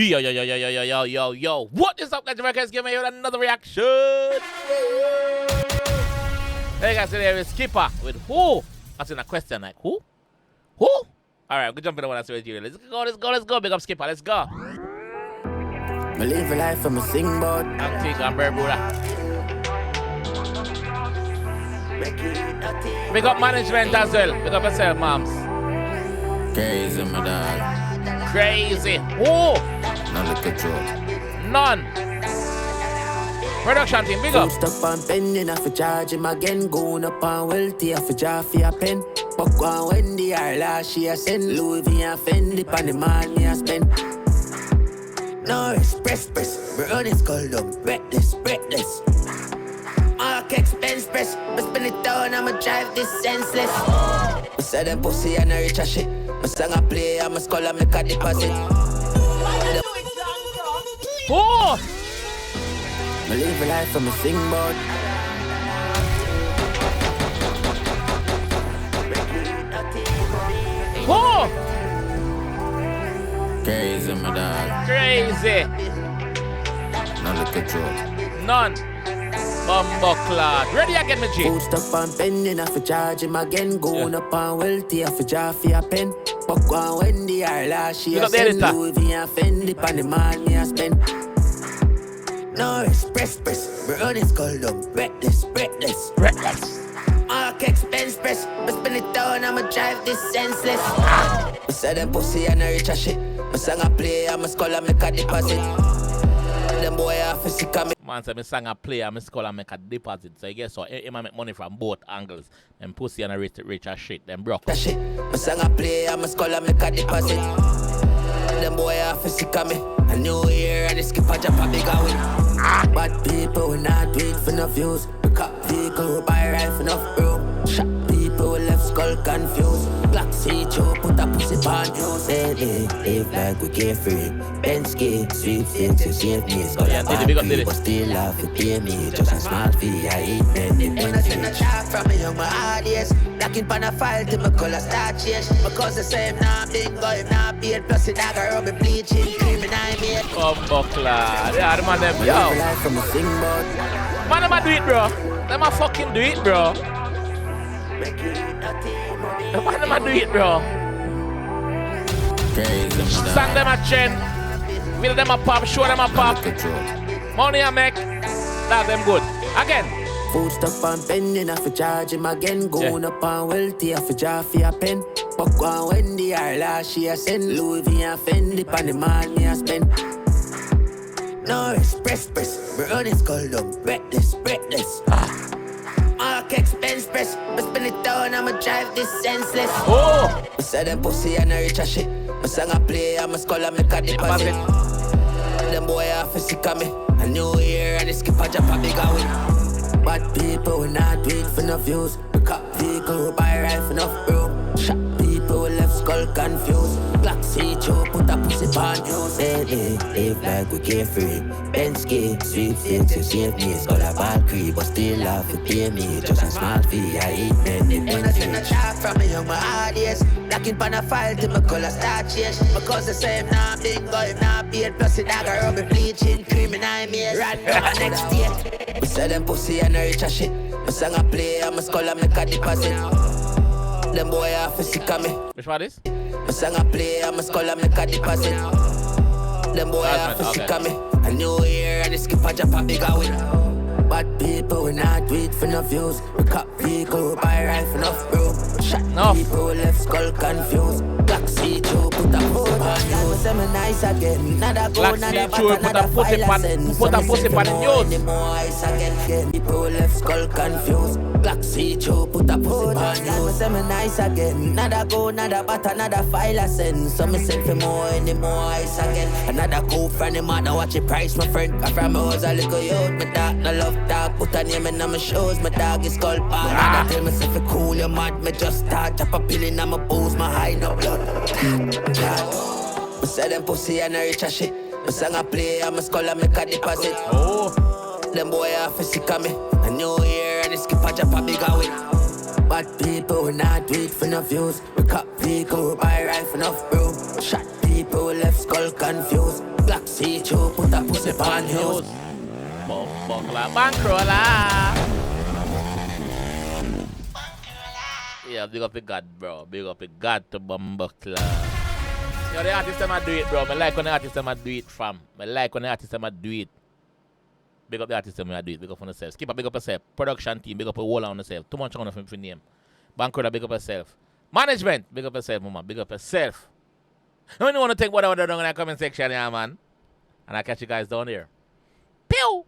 Yo. What is up, guys? Jamaica is giving you another reaction. Hey guys, today is Skippa with who? Asking a question like who? Who? Alright, we'll jump in the one that's right here. Let's go. Big up Skippa, let's go. I live a life from a singboard. I'm taking a bird Buddha. Big up management as well. Big up yourself, moms. Crazy, my dog. Crazy. Who? None of control. None. Production team, big up. Stop on pending, I for charge him again. Going up on wealthy, I for jar for a pen. Buck on Wendy, our last year send. Louis V and Fendi, pan the money I spend. No express, we run this cold up, breathless. Mark expense press, but spin it down, I'ma drive this senseless. I said them pussy and I reach a shit. My song I play, I'm a scholar, make a deposit. Oh! I live a life from a singboard. Oh! Crazy, my dog. Crazy. None of control. None. Bumbleclad. Ready again, my G. Food stuff on pending, I for charge him again. Going up on wealthy, I for jar for a pen. Buck on Wendy, our last year send. Louis V and Fendi, pan the money I spend. No express, we run this cold up, breathless. Mark expense press, but spin it down, I'ma drive this senseless. I said them pussy and I reach a shit. My song I play, I'm a scholar, make a deposit. Them boy have to sick of me. Man said my song I play, I'm a scholar, make a deposit. So I guess so, he might make money from both angles. Them pussy and I reach a shit, them broke. That shit, my song I play, I'm a scholar, make a deposit. Them boy have to sick of me. A new year and the Skippa drop a bigger win. Bad people will not do it for no views. We cut vehicle, we buy right for enough room. Shot people with left skull confused. Black sea choke, put a pussy on you. Say live like we carefree. Bensky, sweet things, you save me. Skull a bad people, but still love to pay me. Just a small fee, I eat many Bentley. When I talk from me young, my audience. Locking pan a file till my color start change. Because the same now big boy, now beard. Plus the dagger rub me bleaching, cream and I made. Bumbleclad. Yeah, the man them, yo. From a singboard. Man, them a do it, bro. Them a fucking do it, bro. Man, them a do it, bro. Sang them a trend. Middle them a pop, show them a pop. Money I make. That's them good. Again. Food stuff on pending, I for charge him again. Going up on wealthy, I for jar for a pen. Buck on Wendy, our last year send. Louis V and Fendi, pan the money I spend. No express, we run this cold up, breathless. Mark expense press, but spin it down, I'ma drive this senseless. Oh! I said them pussy and I reach a shit. My song I play, I'm a scholar, make a deposit. Them boy have to sick of me. A new year and the Skippa drop a bigger win. Bad people will not do it for no views. We cut vehicle, we buy right for enough room. Shot people with left skull confused. Black sea choke, put a pussy on you. Say live like we carefree. Bensky, sweet things, you save me. Skull a bad creep, but still love to pay me. Just a small fee, I eat many Bentley. When I talk from me young, my audience. Locking pan a file till my color start change. Because the same now big boy, now beard. Plus the dagger rub me bleaching, cream and I made. Right now next date. We say them pussy and I reach a shit. My song I play, I'm a scholar, make a deposit. Them boy have to sick of me. Which one is? My song I play, I'm a scholar, make a deposit. Them boy have to sick of me. A new year and the Skippa drop a bigger win. Bad people will not do it for no views. We cut vehicle, we buy right for enough room. Shot people with left skull confused. Black sea choke, put a pussy on you. Say me nice again. Nada go, nada back, nada file send. Put a pussy on the news. More ice again. People with left skull confused. Black sea choke, put a pussy on you. Say me nice again. Nada go, nada back, nada file send. So me send for more, any more ice again. Another cool friend, the man, watch the price, my friend. I from me was a little youth, my dog, no love dog. Put a name in my shows, my dog is called Paul. I tell myself if cool, you mad, me just start. Chop a pill in my booze, my high no blood. I say them pussy and I reach a shit. My song I play, I'm a scholar, make a deposit. Oh! Them boy have to sick of me. A new year and the Skippa drop a bigger win. Bad people will not do it for no views. We cut vehicle, we buy right for enough room. Shot people with left skull confused. Glock see you, put a pussy on news. Buckler, bankroller. Yeah, big up the God, bro. Big up the God to Buckler. Yo, the artist them a do it, bro. I like when the artist them a do it, fam. I like when the artist them a do it. Big up the artist them a do it. Big up on yourself. Skippa, big up yourself. Production team, big up a whole on yourself. Too much on for name. Bankroller, big up yourself. Management, big up yourself, mama. Big up yourself. Now you want to take whatever they're doing in the comment section, yeah, man. And I'll catch you guys down there. Pew!